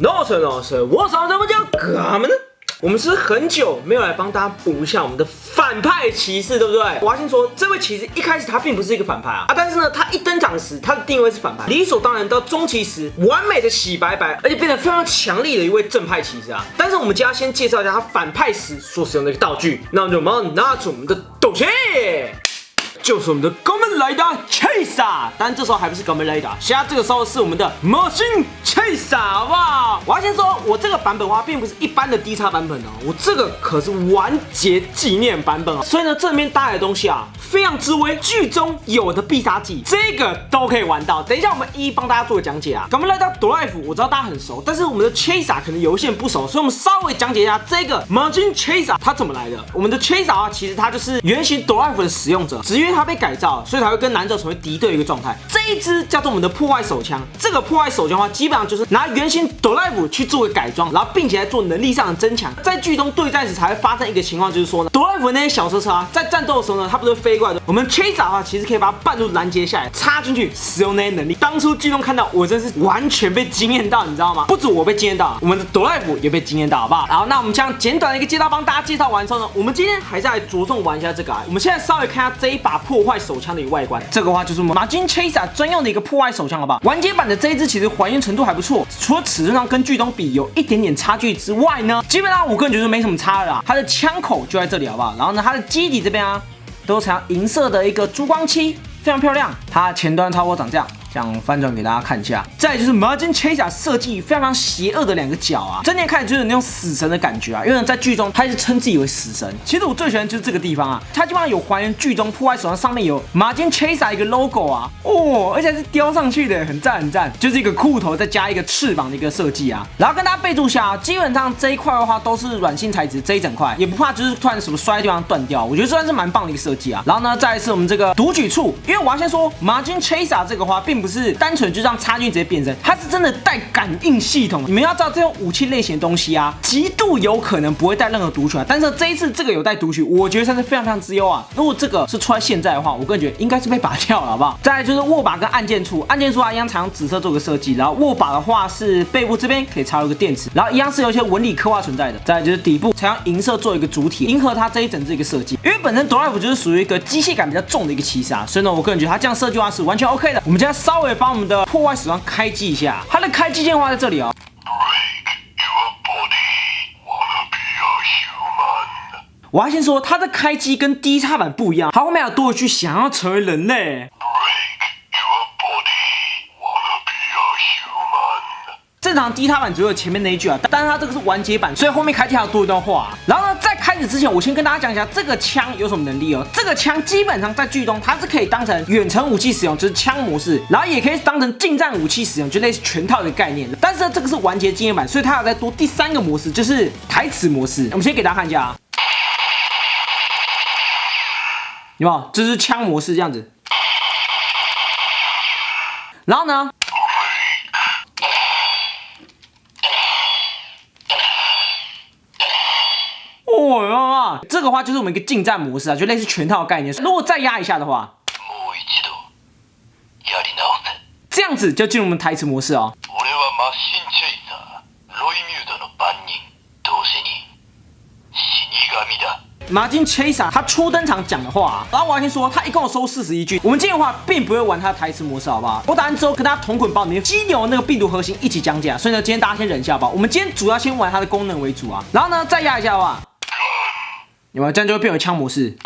No sir no sir， 我怎么讲？干嘛呢？我们是很久没有来帮大家补一下我们的反派骑士，对不对？我要先说，这位骑士一开始他并不是一个反派啊，但是呢，他一登场时，他的定位是反派，理所当然到中期时，完美的洗白白，而且变得非常强力的一位正派骑士啊。但是我们今天要先介绍一下他反派时所使用的一个道具，那我们就马上拿出我们的斗气。就是我们的高门雷达 Chaser， 但这时候还不是高门雷达，现在这个时候是我们的魔星 Chaser， 好不好？我要先说，我这个版本的话，并不是一般的低叉版本哦，我这个可是完结纪念版本哦，所以呢，这里面带来的东西啊，非常之威，剧中有的必杀技，这个都可以玩到。等一下我们一一帮大家做个讲解啊。高门雷达 Drive 我知道大家很熟，但是我们的 Chaser 可能有一些人不熟，所以我们稍微讲解一下这个魔星 Chaser 它怎么来的。我们的 Chaser 啊，其实它就是原型 Drive 的使用者，只因为它被改造，所以才会跟男主成为敌对的一个状态。这一支叫做我们的破坏手枪，这个破坏手枪的话，基本上就是拿原型 Drive 去做个改装，然后并且来做能力上的增强。在剧中对战时才会发生一个情况，就是说呢 ，Drive 那些小车车啊，在战斗的时候呢，它不是飞过来的。我们 Chaser 的话，其实可以把它半路拦截下来，插进去使用那些能力。当初剧中看到，我真是完全被惊艳到，你知道吗？不止我被惊艳到，我们的 Drive 也被惊艳到，好不好？好，那我们这样简短的一个介绍帮大家介绍完之后呢，我们今天还是来着重玩一下这个啊。我们现在稍微看一下这一把破坏手枪的一个外观，这个的话就是我们马金 Chaser 专用的一个破坏手枪，好不好？完结版的这一支其实还原程度还不错，除了尺寸上跟剧中比有一点点差距之外呢，基本上我个人觉得没什么差了啦。它的枪口就在这里，好不好？然后呢，它的基底这边啊，都采用银色的一个珠光漆，非常漂亮。它的前端差不多长这样。这样翻转给大家看一下，再来就是 Margin Chaser 设计非常邪恶的两个角啊，正面看就是那种死神的感觉啊，因为在剧中他一直称自己为死神。其实我最喜欢就是这个地方啊，它基本上有还原剧中破坏手上上面有 Margin Chaser 一个 logo 啊，哦，而且是雕上去的，很赞很赞，就是一个裤头再加一个翅膀的一个设计啊。然后跟大家备注一下啊，基本上这一块的话都是软性材质，这一整块也不怕就是突然什么摔的地方断掉，我觉得算是蛮棒的一个设计啊。然后呢，再来是我们这个读取处，因为我要先说 Margin Chaser 这个话并不是单纯就这样插进去直接变身，它是真的带感应系统。你们要知道，这种武器类型的东西啊，极度有可能不会带任何读取啊。但是这一次这个有带读取，我觉得算是非常非常之优啊。如果这个是出在现在的话，我个人觉得应该是被拔掉了，好不好？再来就是握把跟按键处，按键处啊一样采用紫色做个设计，然后握把的话是背部这边可以插入个电池，然后一样是有一些纹理刻画存在的。再来就是底部采用银色做一个主体，迎合它这一整支一个设计。因为本身 Drive 就是属于一个机械感比较重的一个骑士啊，所以呢，我个人觉得它这样设计的话是完全 OK 的。我们现在稍微帮我们的破坏手枪开机一下，它的开机键的话在这里哦。我要先说，它的开机跟低叉版不一样，它后面有多一句想要成为人类。正常低叉版只有前面那一句啊，但是它这个是完结版，所以后面开机还有多一段话啊。然后呢，在开始之前，我先跟大家讲一下这个枪有什么能力哦。这个枪基本上在剧中它是可以当成远程武器使用，就是枪模式，然后也可以当成近战武器使用，就类似全套的概念。但是呢，这个是完结纪念版，所以它有再多第三个模式，就是台词模式。我们先给大家看一下啊，有没有？这是枪模式这样子。然后呢？哦，这个话就是我们一个近战模式啊，就类似全套的概念。如果再压一下的话，这样子就进入我们台词模式哦。马金 Chaser 他初登场讲的话啊，然后我要先说，他一共有收41句。我们今天的话并不会玩他的台词模式，好不好？我打完之后跟大家同捆包里面激流那个病毒核心一起讲解啊，所以呢，今天大家先忍一下吧。我们今天主要先玩它的功能为主啊，然后呢再压一下的话，有没有？这样就会变为枪模式。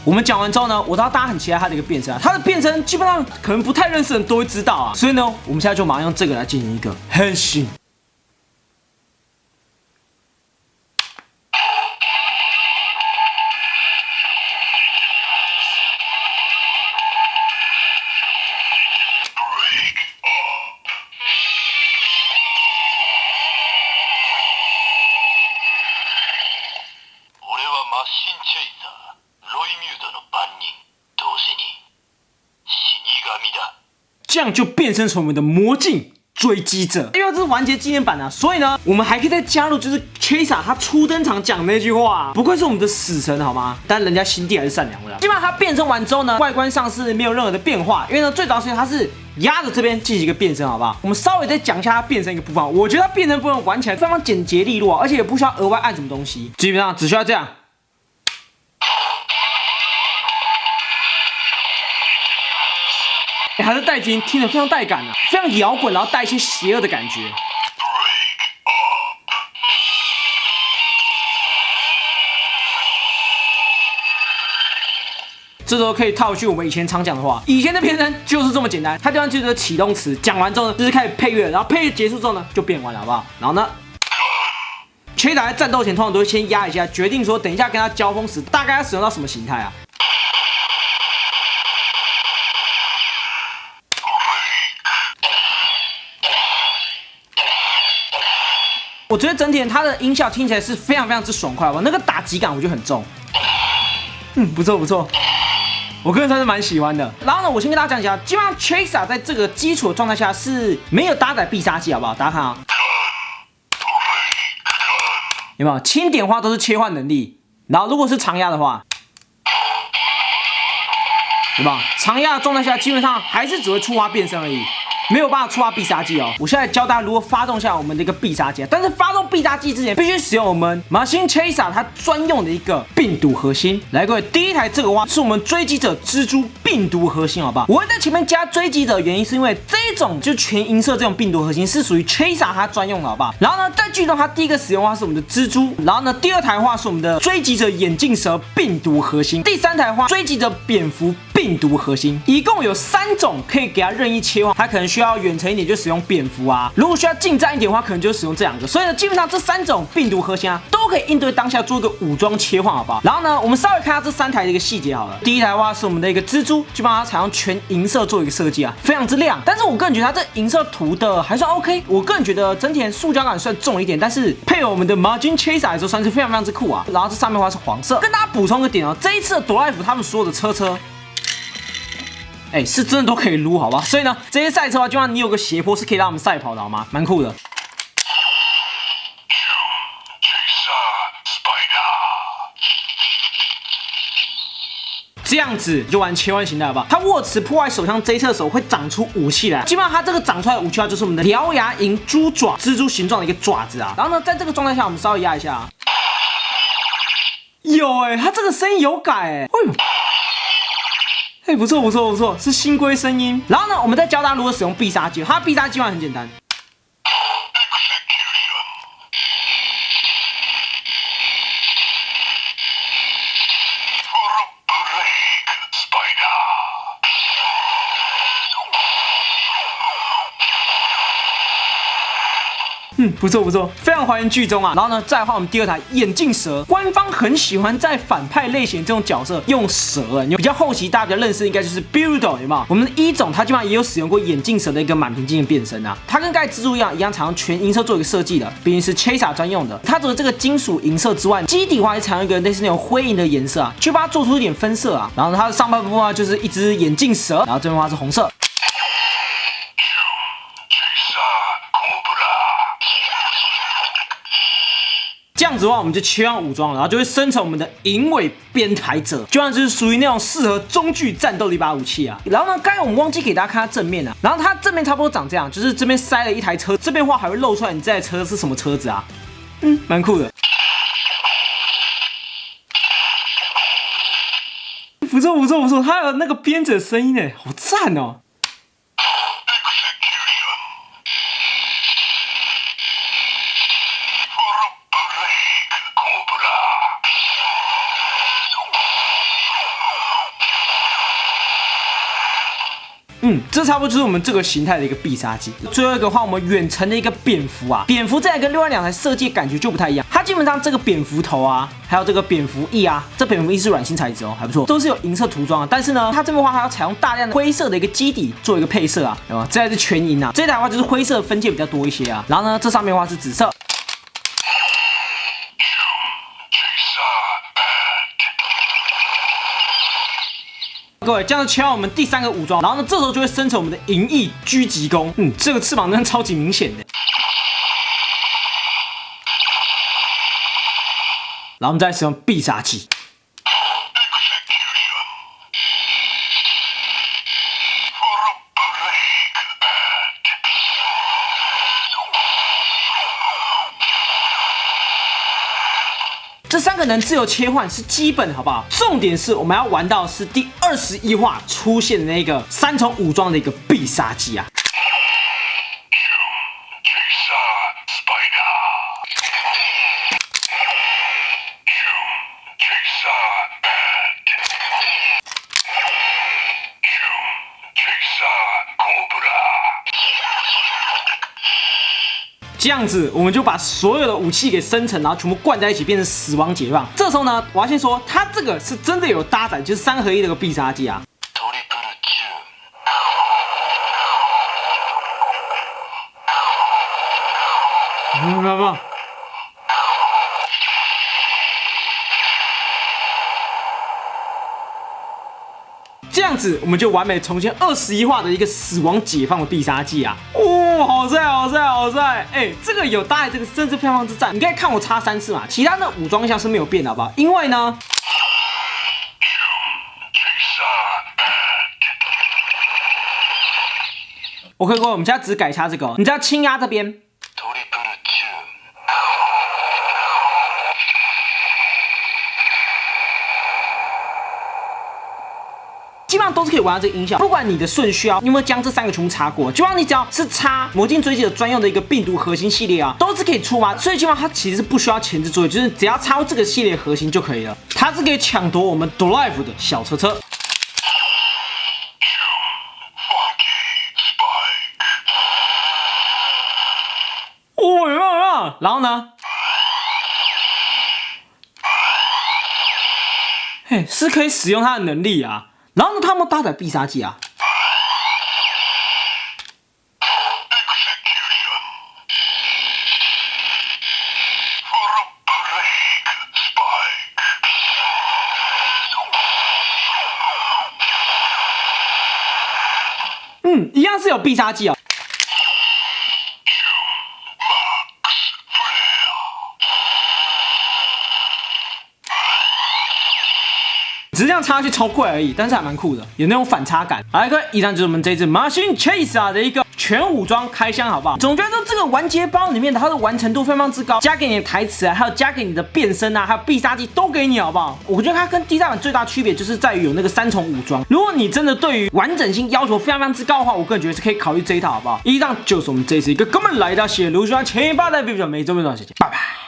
我们讲完之后呢，我知道大家很期待它的一个变身啊，它的变身基本上可能不太认识的人都会知道啊，所以呢，我们现在就马上用这个来进行一个変身。这样就变身成我们的魔镜追击者，因为这是完结纪念版啊，所以呢，我们还可以再加入就是 Chesa 他初登场讲那句话、啊，不愧是我们的死神好吗？但人家心地还是善良的啦。基本上他变身完之后呢，外观上是没有任何的变化，因为呢最早时间他是压着这边进行一个变身，好不好？我们稍微再讲一下他变身一个部分，我觉得他变身部分玩起来非常简洁利落、啊，而且也不需要额外按什么东西，基本上只需要这样。他的带军听得非常带感啊，非常摇滚，然后带一些邪恶的感觉。这时候可以套句我们以前常讲的话，以前的变身就是这么简单，它地方就是启动词，讲完之后呢，就是开始配乐，然后配乐结束之后呢，就变完了，好不好？然后呢，Chesa在战斗前通常都会先压一下，决定说等一下跟他交锋时大概要使用到什么形态啊。我觉得整体它的音效听起来是非常之爽快吧，那个打击感我觉得很重，不错不错，我个人算是蛮喜欢的。然后呢，我先跟大家讲一下，基本上 Chesa 在这个基础的状态下是没有搭载必杀技，好不好？大家看啊，有没有轻点的话都是切换能力，然后如果是长压的话，对吧？长压的状态下基本上还是只会触发变身而已。没有办法触发必杀技哦。我现在教大家如何发动一下我们的一个必杀技，但是发动必杀技之前必须使用我们马新 Chesa 它专用的一个病毒核心。来，各位，第一台这个话是我们追击者蜘蛛病毒核心，好不好？我会在前面加追击者的原因是因为这一种就全银色这种病毒核心是属于 Chesa 它专用的，好不好？然后呢，在剧中它第一个使用的话是我们的蜘蛛，然后呢，第二台的话是我们的追击者眼镜蛇病毒核心，第三台的话追击者蝙蝠病毒核心，一共有3种可以给它任意切换，它可能需要远程一点就使用蝙蝠啊，如果需要近战一点的话，可能就使用这2个。所以呢，基本上这3种病毒核心啊，都可以应对当下做一个武装切换，好不好？然后呢，我们稍微看下这3台的一个细节好了。第一台的话是我们的一个蜘蛛，基本上它采用全银色做一个设计啊，非常之亮。但是我个人觉得它这银色涂的还算 OK， 我个人觉得整体塑胶感算重一点，但是配合我们的 Margin Chesa 来说，算是非常之酷啊。然后这上面的话是黄色，跟大家补充个点哦，这一次的朵莱福他们所有的车。是真的都可以撸，好吧？所以呢，这些赛车的话，就算你有个斜坡是可以让我们赛跑的，好吗？蛮酷的。这样子就玩切换形态，好不好？它握持破坏手枪这一侧的时候会长出武器来，基本上它这个长出来的武器就是我们的獠牙银猪爪，蜘蛛形状的一个爪子啊。然后呢，在这个状态下，我们稍微压一下啊，有它这个声音有改不错不错不错，是新规声音。然后呢，我们再教大家如何使用必杀技。它的必杀技很简单。不错不错，非常还原剧中啊。然后呢，再换我们第2台眼镜蛇，官方很喜欢在反派类型这种角色用蛇，你比较后期大家比较认识应该就是 Builder， 有没有？我们的1种它基本上也有使用过眼镜蛇的一个满屏进行变身啊，它跟刚才蜘蛛一样采用全银色做一个设计的，毕竟是 Chesa 专用的。它除了这个金属银色之外，基底的话也采用一个类似那种灰银的颜色啊，去把它做出一点分色啊。然后它的上半部分啊就是一只眼镜蛇，然后这边的话是红色。这样子的话，我们就切换武装了，然后就会生成我们的银尾编台者，就像就是属于那种适合中距战斗的一把武器啊。然后呢，刚才我们忘记给大家看它正面啊，然后它正面差不多长这样，就是这边塞了一台车，这边的话还会露出来你这台车是什么车子啊，蛮酷的。不错不错不错，它有那个编者声音好赞哦。这差不多就是我们这个形态的一个必杀技。最后一个的话，我们远程的一个蝙蝠啊，蝙蝠这样跟另外2台设计感觉就不太一样。它基本上这个蝙蝠头啊，还有这个蝙蝠翼啊，这蝙蝠翼是软性材质哦，还不错，都是有银色涂装啊。但是呢，它这边的话还要采用大量的灰色的一个基底做一个配色啊，对吧？这台是全银啊，这台的话就是灰色分界比较多一些啊。然后呢，这上面的话是紫色。各位，这样就切到我们第3个武装，然后呢，这时候就会生成我们的银翼狙击弓。这个翅膀真的超级明显的。然后我们再使用必杀技。这3个能自由切换是基本，好不好？重点是我们要玩到的是第21话出现的那个3重武装的一个必杀技啊！这样子，我们就把所有的武器给生成，然后全部灌在一起，变成死亡解放。这时候呢，我要先说，它这个是真的有搭载，就是3合1的一个必杀技啊。不。这样子，我们就完美重现21话的一个死亡解放的必杀技啊！好帅，好帅，好帅！这个有搭载这个甚至票房之战，你可以看我插3次嘛，其他的武装项是没有变的，好不好？因为呢，OK， 各位，我们现在只改插这个，你只要轻压这边。基本上都是可以玩到这个音效，不管你的顺序啊，你有没有将这3个全部插过？基本上你只要是插魔镜追击的专用的一个病毒核心系列啊，都是可以出嘛。所以基本上它其实是不需要前置作业，就是只要插入这个系列核心就可以了。它是可以抢夺我们 Drive 的小车车。有没有？然后呢？是可以使用它的能力啊。然后呢，他们搭载必杀技啊。一样是有必杀技啊。只是这样插下去超快而已，但是还蛮酷的，有那种反差感。好，各位，以上就是我们这一次 Machine Chaser 的一个全武装开箱，好不好？总觉得这个完结包里面的它的完成度非常之高，加给你的台词啊，还有加给你的变身啊，还有必杀技都给你，好不好？我觉得它跟第3版最大区别就是在于有那个3重武装。如果你真的对于完整性要求非常之高的话，我个人觉得是可以考虑这一套，好不好？以上就是我们这一次一个根本来到写卢喜欢前8代 video， 每周没多少时间，拜拜。